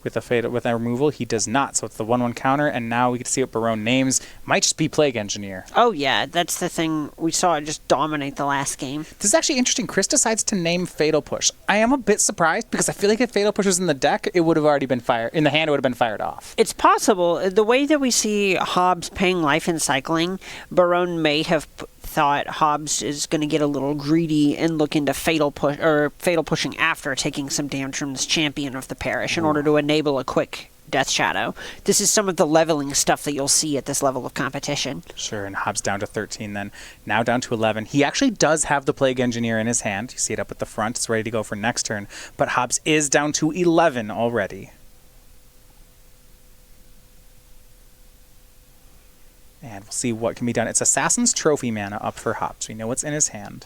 With a removal, he does not. So it's the 1/1 counter, and now we get to see what Barone names. Might just be Plague Engineer. Oh yeah, that's the thing. We saw it just dominate the last game. This is actually interesting. Chris decides to name Fatal Push. I am a bit surprised because I feel like if Fatal Push was in the deck, it would have already been fired. In the hand, it would have been fired off. It's possible. The way that we see Hobbs paying life and cycling, Barone may have thought Hobbs is going to get a little greedy and look into fatal pushing after taking some damage from this champion of the parish in order to enable a quick Death Shadow. This is some of the leveling stuff that you'll see at this level of competition. Sure, and Hobbs down to 13 then. Now down to 11. He actually does have the Plague Engineer in his hand. You see it up at the front. It's ready to go for next turn. But Hobbs is down to 11 already. And we'll see what can be done. It's Assassin's Trophy mana up for Hobbs. We know what's in his hand.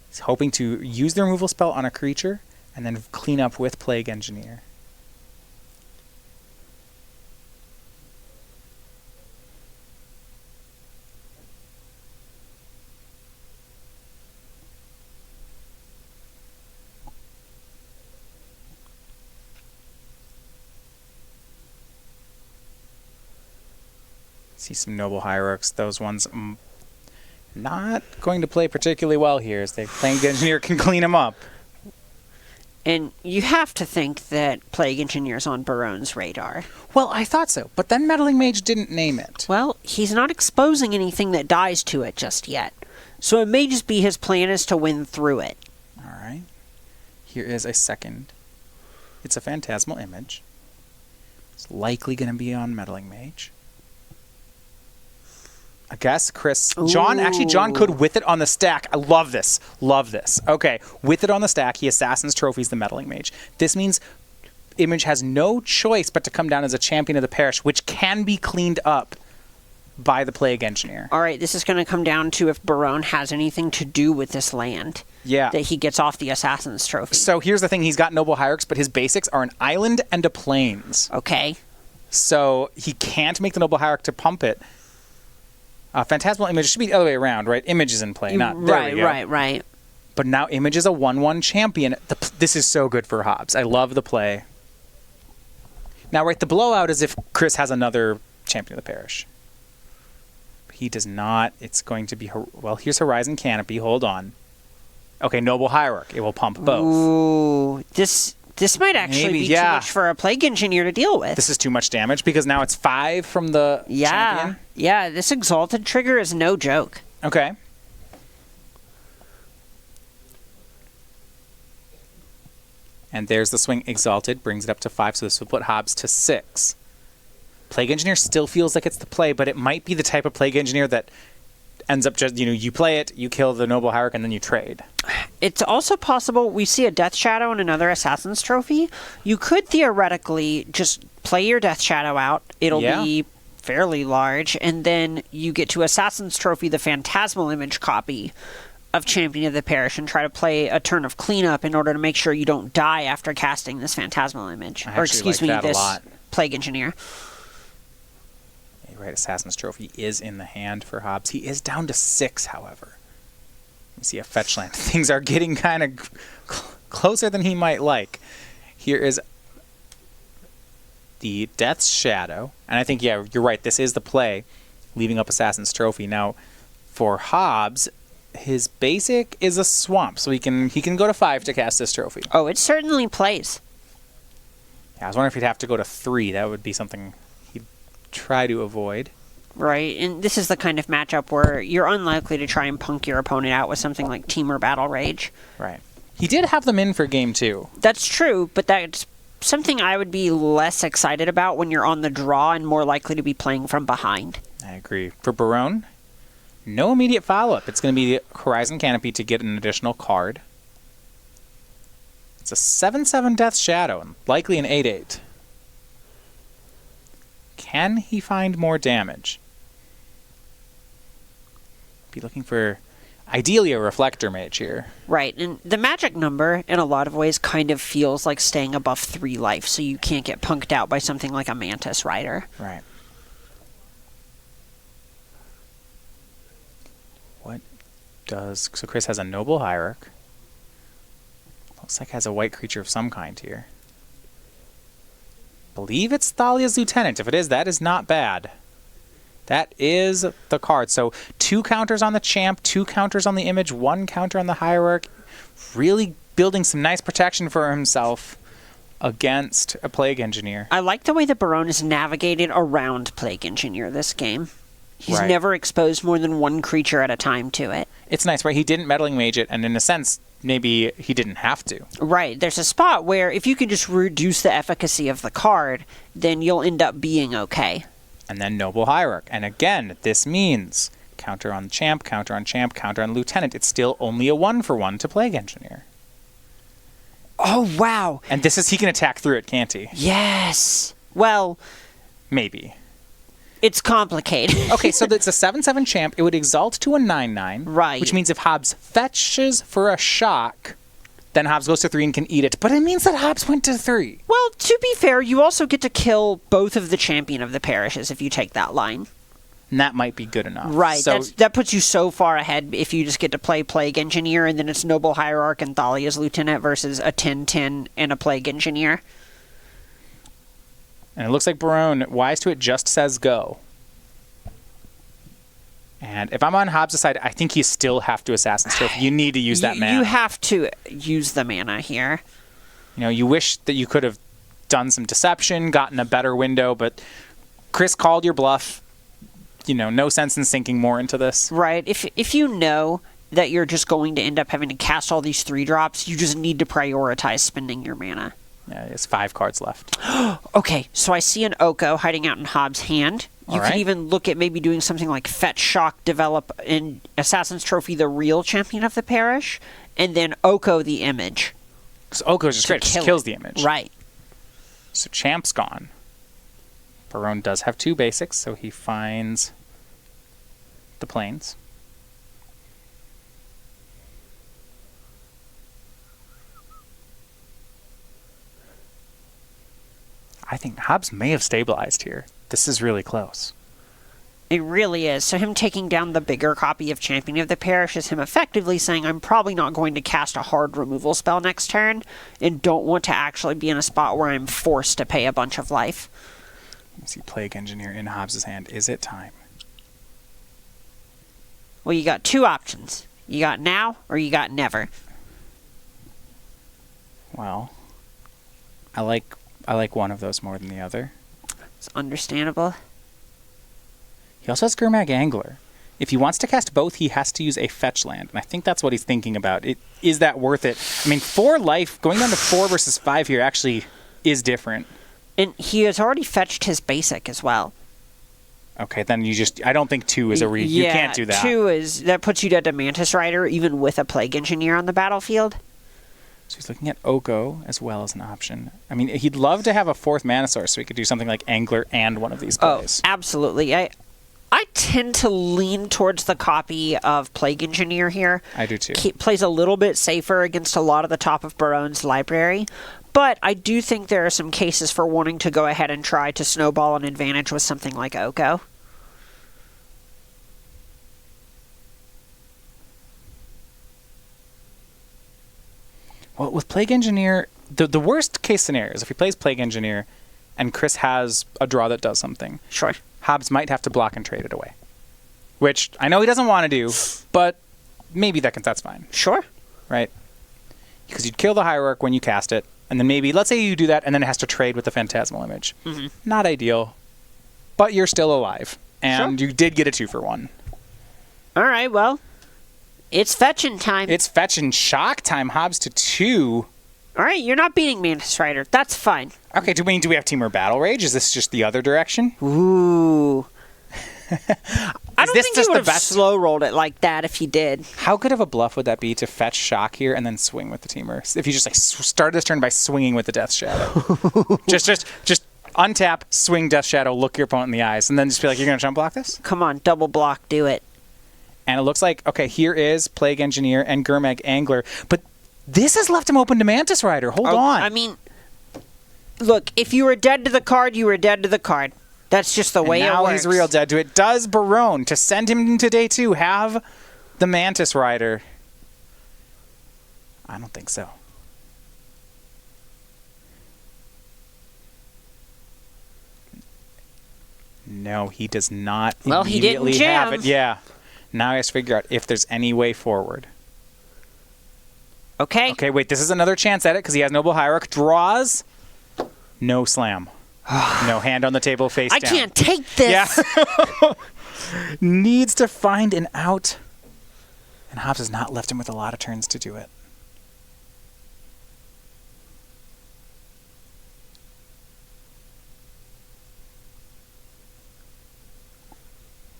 He's hoping to use the removal spell on a creature and then clean up with Plague Engineer. See some Noble Hierarchs. Those ones not going to play particularly well here, as the Plague Engineer can clean them up. And you have to think that Plague Engineer's on Barone's radar. Well, I thought so, but then Meddling Mage didn't name it. Well, he's not exposing anything that dies to it just yet. So it may just be his plan is to win through it. All right. Here is a second. It's a Phantasmal Image. It's likely going to be on Meddling Mage. I guess Chris, John could with it on the stack. I love this. Love this. Okay, with it on the stack, he Assassin's Trophies the Meddling Mage. This means Image has no choice but to come down as a champion of the parish, which can be cleaned up by the Plague Engineer. All right, this is going to come down to if Barone has anything to do with this land. Yeah. That he gets off the Assassin's Trophy. So here's the thing. He's got Noble Hierarchs, but his basics are an island and a plains. Okay. So he can't make the Noble Hierarch to pump it. Phantasmal Image should be the other way around, right? Image is in play, not right. But now Image is a 1/1 champion. This is so good for Hobbs. I love the play. Now, right, the blowout is if Chris has another champion of the parish. He does not. It's going to be... Well, here's Horizon Canopy. Hold on. Okay, Noble Hierarch. It will pump both. Ooh, this might actually be too much for a Plague Engineer to deal with. This is too much damage because now it's 5 from the champion. Yeah, this Exalted trigger is no joke. Okay. And there's the swing. Exalted brings it up to 5, so this will put Hobbs to 6. Plague Engineer still feels like it's the play, but it might be the type of Plague Engineer that ends up just, you play it, you kill the Noble Hierarch, and then you trade. It's also possible we see a Death Shadow and another Assassin's Trophy. You could theoretically just play your Death Shadow out. It'll be fairly large, and then you get to Assassin's Trophy, the Phantasmal Image copy of Champion of the Parish, and try to play a turn of cleanup in order to make sure you don't die after casting this Phantasmal Image. This Plague Engineer. Right, Assassin's Trophy is in the hand for Hobbs. He is down to 6, however. You see a fetch land. Things are getting kind of closer than he might like. Here is the Death's Shadow. And I think, yeah, you're right. This is the play, leaving up Assassin's Trophy. Now, for Hobbs, his basic is a Swamp, so he can go to 5 to cast this trophy. Oh, it certainly plays. Yeah, I was wondering if he'd have to go to 3. That would be something try to avoid. Right, and this is the kind of matchup where you're unlikely to try and punk your opponent out with something like Temur Battle Rage. Right. He did have them in for game 2. That's true, but that's something I would be less excited about when you're on the draw and more likely to be playing from behind. I agree. For Barone, no immediate follow-up. It's going to be the Horizon Canopy to get an additional card. It's a 7/7 Death Shadow, and likely an 8/8. Can he find more damage? Be looking for, ideally, a Reflector Mage here. Right, and the magic number, in a lot of ways, kind of feels like staying above 3 life, so you can't get punked out by something like a Mantis Rider. Right. So Chris has a Noble Hierarch. Looks like has a white creature of some kind here. Believe it's Thalia's Lieutenant. If it is, that is not bad. That is the card. So 2 counters on the Champ, 2 counters on the Image, 1 counter on the Hierarch. Really building some nice protection for himself against a Plague Engineer. I like the way the Barone is navigated around Plague Engineer this game. He's Right. never exposed more than 1 creature at a time to it. It's nice, right? He didn't Meddling Mage it, and in a sense, maybe he didn't have to. Right. There's a spot where if you can just reduce the efficacy of the card, then you'll end up being okay. And then Noble Hierarch. And again, this means counter on Champ, counter on Champ, counter on Lieutenant. It's still only a 1-for-1 to Plague Engineer. Oh, wow. And this is, he can attack through it, can't he? Yes. Well, Maybe. it's complicated. Okay, so it's a 7/7 Champ. It would exalt to a 9/9. Right. Which means if Hobbs fetches for a shock, then Hobbs goes to 3 and can eat it. But it means that Hobbs went to 3. Well, to be fair, you also get to kill both of the champion of the parishes if you take that line. And that might be good enough. Right. So That puts you so far ahead if you just get to play Plague Engineer and then it's Noble Hierarch and Thalia's Lieutenant versus a 10/10 and a Plague Engineer. And it looks like Barone, wise to it, just says go. And if I'm on Hobbs' side, I think you still have to Assassin's Trophy. You need to use that mana. You have to use the mana here. You know, you wish that you could have done some deception, gotten a better window, but Chris called your bluff. You know, no sense in sinking more into this. Right. If you know that you're just going to end up having to cast all these 3-drops, you just need to prioritize spending your mana. Yeah, it's 5 cards left. Okay, so I see an Oko hiding out in Hobbs' hand. You All right. could even look at maybe doing something like Fetch, Shock, develop in Assassin's Trophy the real champion of the parish, and then Oko the image. Because Oko is just great. It just kills the image. Right. So Champ's gone. Barone does have 2 basics, so he finds the plains. I think Hobbs may have stabilized here. This is really close. It really is. So him taking down the bigger copy of Champion of the Parish is him effectively saying, I'm probably not going to cast a hard removal spell next turn and don't want to actually be in a spot where I'm forced to pay a bunch of life. Let's see, Plague Engineer in Hobbs' hand. Is it time? Well, you got 2 options. You got now or you got never. Well, I like one of those more than the other. It's understandable. He also has Gurmag Angler. If he wants to cast both, he has to use a fetch land, and I think that's what he's thinking about. Is that worth it? I mean, 4 life, going down to 4 versus 5 here actually is different. And he has already fetched his basic as well. Okay, then I don't think 2 is a you can't do that. 2 is, that puts you dead to Mantis Rider even with a Plague Engineer on the battlefield. So he's looking at Oko as well as an option. I mean, he'd love to have a 4th mana source so he could do something like Angler and one of these plays. Oh, absolutely. I tend to lean towards the copy of Plague Engineer here. I do too. Plays a little bit safer against a lot of the top of Barone's library, but I do think there are some cases for wanting to go ahead and try to snowball an advantage with something like Oko. Well, with Plague Engineer, the worst case scenario is if he plays Plague Engineer and Chris has a draw that does something. Sure. Hobbs might have to block and trade it away. Which I know he doesn't want to do, but maybe that's fine. Sure. Right? Because you'd kill the Hierarch when you cast it, and then maybe, let's say you do that, and then it has to trade with the Phantasmal Image. Mm-hmm. Not ideal, but you're still alive. And Sure. you did get a 2-for-1. All right, well, it's fetching time. It's fetch and shock time. Hobbs to 2. All right, you're not beating Mantis Rider. That's fine. Okay, do we have Temur Battle Rage? Is this just the other direction? Ooh. I don't this think just he the would have best- slow rolled it like that if he did. How good of a bluff would that be to fetch shock here and then swing with the Temur? If you just start this turn by swinging with the Death Shadow. just untap, swing Death Shadow, look your opponent in the eyes, and then just be like, you're going to jump block this? Come on, double block, do it. And it looks like, okay, here is Plague Engineer and Gurmag Angler, but this has left him open to Mantis Rider. Hold on. I mean, look, if you were dead to the card, you were dead to the card. That's just the way it works. Now he's real dead to it. Does Barone, to send him into day 2, have The Mantis Rider. I don't think so. No, he does not Well, he didn't immediately have jam. it. Yeah. Now he has to figure out if there's any way forward. Okay. Okay, wait. This is another chance at it because he has Noble Hierarch. Draws. No slam. No hand on the table, face I down. can't take this. Yeah. Needs to find an out. And Hobbs has not left him with a lot of turns to do it.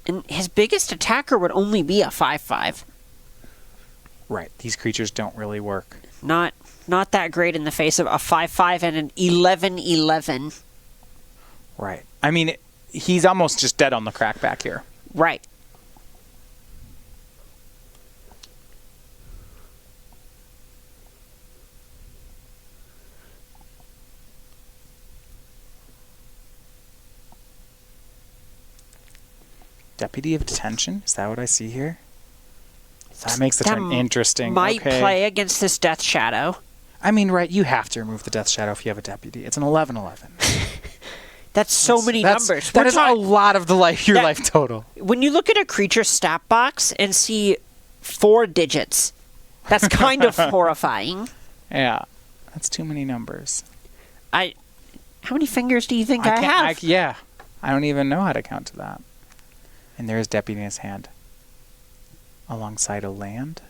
And his biggest attacker would only be a 5/5. Right. These creatures don't really work. Not that great in the face of a 5/5 and an 11/11. Right. I mean, he's almost just dead on the crackback here. Right. Deputy of Detention? Is that what I see here? That makes the turn interesting. Might Okay. play against this Death Shadow. I mean, right, you have to remove the Death Shadow if you have a Deputy. It's an 11/11. That's so many numbers. That is a lot of the your life total. When you look at a creature stat box and see 4 digits, that's kind of horrifying. Yeah. That's too many numbers. How many fingers do you think I have? Yeah. I don't even know how to count to that. And there's Deputy in his hand. Alongside a land.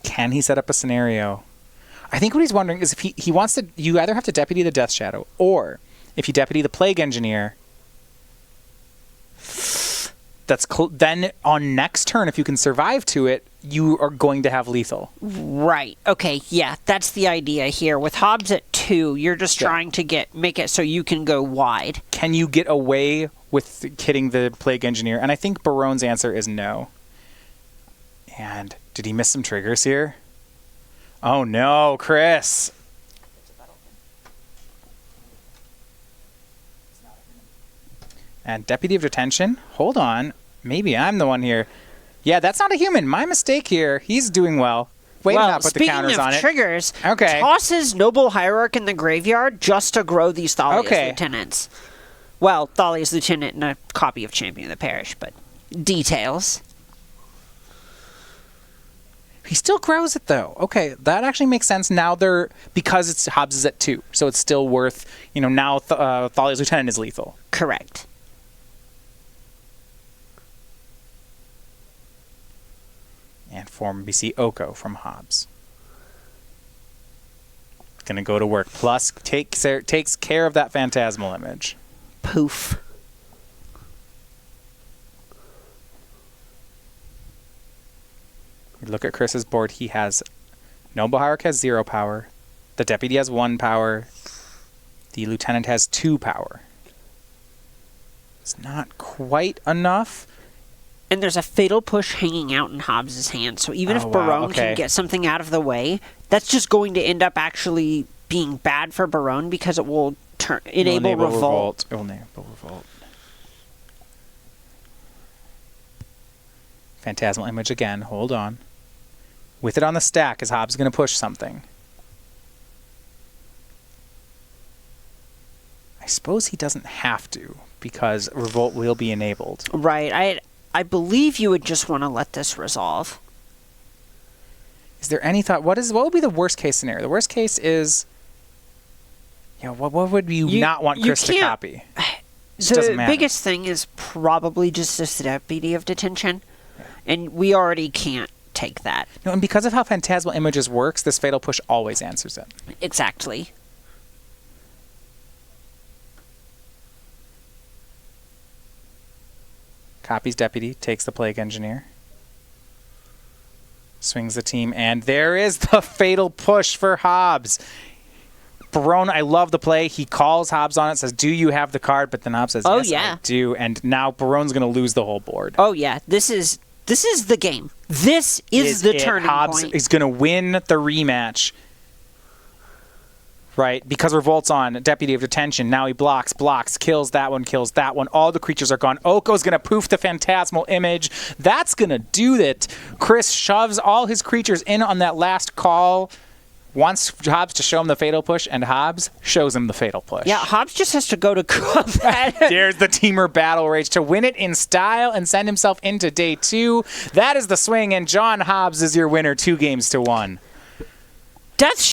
Can he set up a scenario? I think what he's wondering is if he wants to... You either have to Deputy the Death Shadow, or if you Deputy the Plague Engineer... then on next turn, if you can survive to it, you are going to have lethal. Right. Okay, yeah, that's the idea here. With Hobbs at 2, you're just trying to make it so you can go wide. Can you get away with hitting the Plague Engineer? And I think Barone's answer is no. And did he miss some triggers here? Oh no, Chris. And Deputy of Detention. Hold on. Maybe I'm the one here. Yeah, that's not a human. My mistake here. He's doing well. Wait, not put the counters on it. Speaking of triggers, Okay. tosses Noble Hierarch in the graveyard just to grow these Thalia's Lieutenants. Well, Thalia's Lieutenant and a copy of Champion of the Parish, but details. He still grows it though. Okay, that actually makes sense. Now because it's Hobbs is at 2, so it's still worth. Now Thalia's Lieutenant is lethal. Correct. And form BC Oko from Hobbs. Gonna go to work. Plus takes care of that phantasmal image. Poof. We look at Chris's board. He has Noble Hierarch has 0 power. The Deputy has 1 power. The Lieutenant has 2 power. It's not quite enough. And there's a Fatal Push hanging out in Hobbs' hand, so even if Barone can get something out of the way, that's just going to end up actually being bad for Barone because it will enable Revolt. It will enable Revolt. Phantasmal Image again. Hold on. With it on the stack, is Hobbs going to push something? I suppose he doesn't have to, because Revolt will be enabled. Right. I believe you would just want to let this resolve. Is there any thought? What would be the worst case scenario? The worst case is, what would you not want Chris to copy? The biggest thing is probably just this Deputy of Detention, and we already can't take that. No, and because of how Phantasmal Images works, this Fatal Push always answers it. Exactly. Copies Deputy, takes the Plague Engineer. Swings the team, and there is the Fatal Push for Hobbs. Barone, I love the play. He calls Hobbs on it, says, do you have the card? But then Hobbs says, yes, I do. And now Barone's going to lose the whole board. Oh, yeah. This is the game. This is the turning Hobbs point. is going to win the rematch. right? Because Revolt's on, Deputy of Detention. Now he blocks, kills that one. All the creatures are gone. Oko's going to poof the Phantasmal Image. That's going to do it. Chris shoves all his creatures in on that last call. Wants Hobbs to show him the Fatal Push, and Hobbs shows him the Fatal Push. Yeah, Hobbs just has to go to combat. There's the Teamer Battle Rage to win it in style and send himself into day 2. That is the swing, and John Hobbs is your winner 2-1. Death